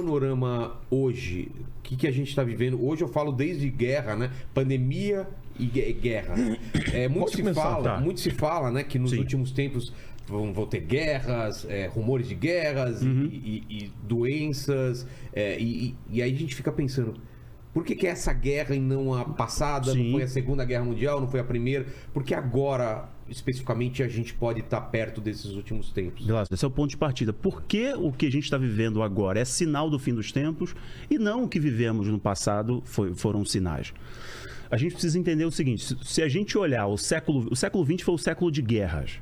panorama hoje, o que a gente está vivendo? Hoje eu falo desde guerra, né? Pandemia e guerra. Muito se fala, né, que nos últimos tempos vão ter guerras, rumores de guerras e doenças. E aí a gente fica pensando, por que essa guerra e não a passada? Não foi a Segunda Guerra Mundial, não foi a Primeira? Porque agora, especificamente, a gente pode estar perto desses últimos tempos? Esse é o ponto de partida. Por que o que a gente está vivendo agora é sinal do fim dos tempos e não o que vivemos no passado foram sinais? A gente precisa entender o seguinte, se a gente olhar o século XX foi o século de guerras.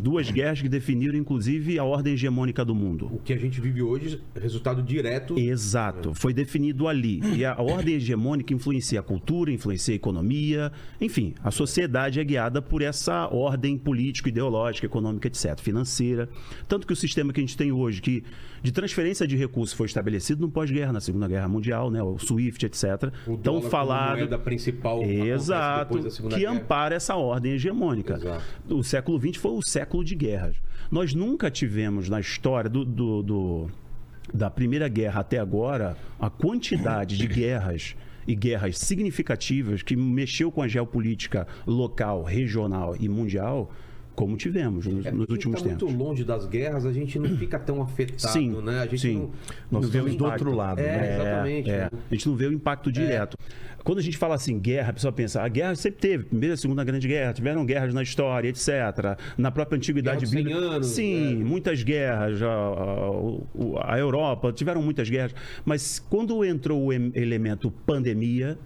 Duas guerras que definiram, inclusive, a ordem hegemônica do mundo. O que a gente vive hoje, resultado direto... Exato, foi definido ali. E a ordem hegemônica influencia a cultura, influencia a economia, enfim, a sociedade é guiada por essa ordem política, ideológica, econômica, etc., financeira. Tanto que o sistema que a gente tem hoje, que de transferência de recursos foi estabelecido no pós-guerra, na Segunda Guerra Mundial, né, o SWIFT, etc. Tão falado... moeda principal... Exato, que ampara essa ordem hegemônica. Exato. O século XX foi o século de guerras. Nós nunca tivemos na história da Primeira Guerra até agora a quantidade de guerras e guerras significativas que mexeu com a geopolítica local, regional e mundial como tivemos nos últimos tempos. Muito longe das guerras, a gente não fica tão afetado, né? A gente não vê o impacto do outro lado. Exatamente. A gente não vê o impacto direto. Quando a gente fala assim, guerra, a pessoa pensa, a guerra sempre teve, Primeira e Segunda Grande Guerra, tiveram guerras na história, etc. Na própria Antiguidade Bíblica. Sim, muitas guerras. A Europa, tiveram muitas guerras. Mas quando entrou o elemento pandemia,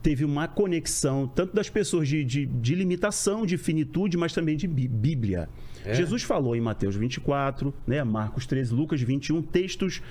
teve uma conexão tanto das pessoas de limitação, de finitude, mas também de Bíblia. Jesus falou em Mateus 24, né, Marcos 13, Lucas 21, textos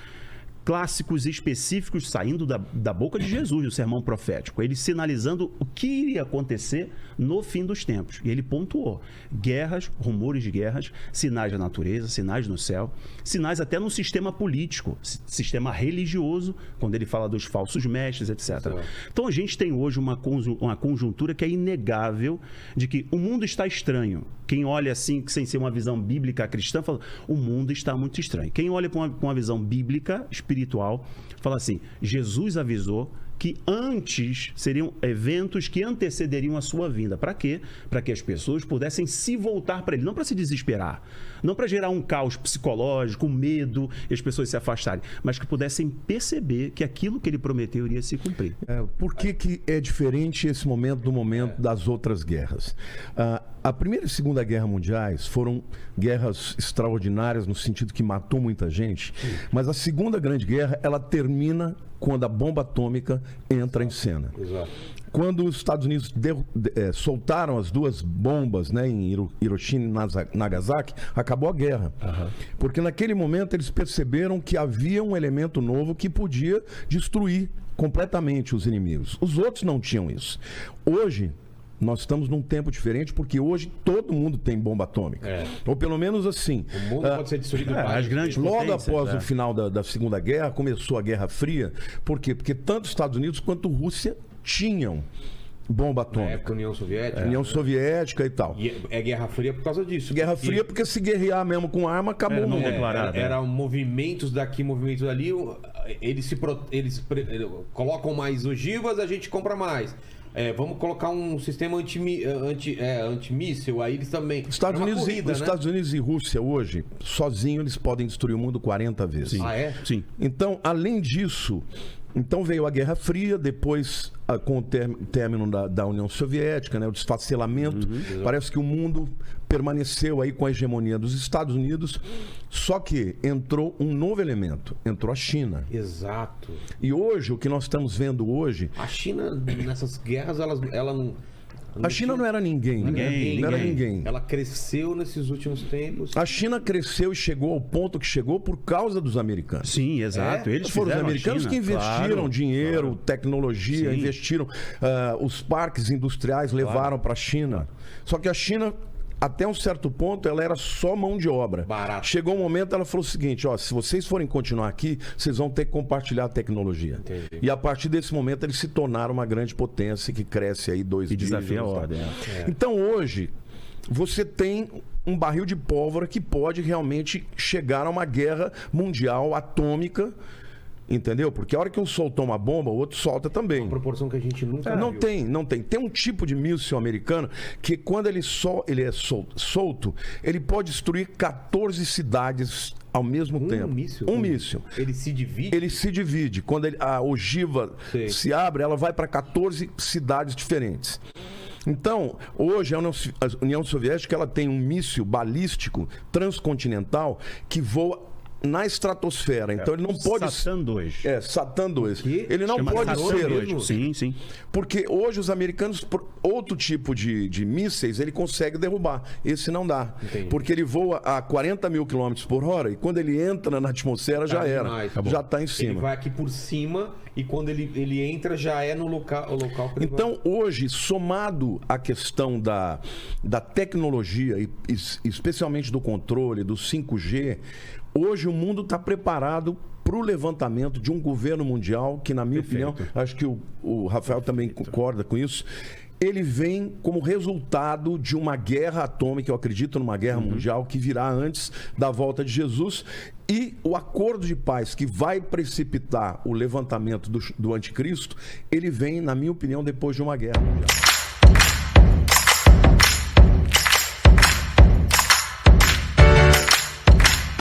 clássicos específicos saindo da boca de Jesus, do sermão profético. Ele sinalizando o que iria acontecer no fim dos tempos. E ele pontuou guerras, rumores de guerras, sinais da natureza, sinais no céu, sinais até no sistema político, sistema religioso, quando ele fala dos falsos mestres, etc. Então a gente tem hoje uma conjuntura que é inegável de que o mundo está estranho. Quem olha assim, sem ser uma visão bíblica cristã, fala, o mundo está muito estranho. Quem olha com uma visão bíblica, espiritual, fala assim, Jesus avisou que antes seriam eventos que antecederiam a sua vinda. Para quê? Para que as pessoas pudessem se voltar para ele, não para se desesperar, não para gerar um caos psicológico, medo e as pessoas se afastarem, mas que pudessem perceber que aquilo que ele prometeu iria se cumprir. Por que é diferente esse momento do momento das outras guerras? A Primeira e Segunda Guerra Mundiais foram guerras extraordinárias no sentido que matou muita gente, mas a Segunda Grande Guerra, ela termina quando a bomba atômica entra em cena. Exato. Quando os Estados Unidos soltaram as duas bombas, né, em Hiroshima e Nagasaki, acabou a guerra. Porque naquele momento eles perceberam que havia um elemento novo que podia destruir completamente os inimigos. Os outros não tinham isso. Hoje, nós estamos num tempo diferente, porque hoje todo mundo tem bomba atômica. Ou pelo menos assim. O mundo pode ser destruído as grandes logo após o final da Segunda Guerra, começou a Guerra Fria. Por quê? Porque tanto os Estados Unidos quanto a Rússia tinham bomba atômica. Na época, União Soviética. União Soviética e tal. E é Guerra Fria por causa disso. Guerra Fria porque se guerrear mesmo com arma, acabou o mundo. Eram movimentos daqui, movimentos ali. Eles colocam mais ogivas, a gente compra mais. Vamos colocar um sistema antimíssil, aí eles também... Estados Unidos e Rússia hoje, sozinhos, eles podem destruir o mundo 40 vezes. Sim. Sim. Então, além disso, veio a Guerra Fria, depois com o término da União Soviética, né, o desfacelamento. Parece que o mundo permaneceu aí com a hegemonia dos Estados Unidos, só que entrou um novo elemento, entrou a China. Exato. E hoje, o que nós estamos vendo hoje... A China, nessas guerras, ela não... A China não era ninguém. Não era ninguém. Ela cresceu nesses últimos tempos. A China cresceu e chegou ao ponto que chegou por causa dos americanos. Sim, exato. Eles foram os americanos que investiram dinheiro, tecnologia, investiram. Os parques industriais levaram para a China. Só que a China, até um certo ponto, ela era só mão de obra. Barato. Chegou um momento, ela falou o seguinte, se vocês forem continuar aqui, vocês vão ter que compartilhar a tecnologia. Entendi. E a partir desse momento, eles se tornaram uma grande potência que cresce aí 2 bilhões. E desafia a ordem. Então, hoje, você tem um barril de pólvora que pode realmente chegar a uma guerra mundial atômica Entendeu? Porque a hora que um soltou uma bomba, o outro solta também. Uma proporção que a gente nunca Não viu. tem. Tem um tipo de míssil americano que quando ele é solto, ele pode destruir 14 cidades ao mesmo tempo. Um míssil. Ele se divide? Ele se divide. Quando a ogiva se abre, ela vai para 14 cidades diferentes. Então, hoje a União Soviética ela tem um míssil balístico transcontinental que voa na estratosfera. Então ele não pode... Satan 2. Satan 2. Ele não pode ser... Sim. Porque hoje os americanos, outro tipo de mísseis, ele consegue derrubar. Esse não dá. Entendi. Porque ele voa a 40 mil quilômetros por hora e quando ele entra na atmosfera já era. Já está em cima. Ele vai aqui por cima e quando ele entra já é no local que ele Então hoje, somado à questão da tecnologia, e especialmente do controle, do 5G, hoje o mundo está preparado para o levantamento de um governo mundial que, na minha opinião, acho que o Rafael também concorda com isso, ele vem como resultado de uma guerra atômica, eu acredito numa guerra mundial que virá antes da volta de Jesus, e o acordo de paz que vai precipitar o levantamento do anticristo, ele vem, na minha opinião, depois de uma guerra mundial.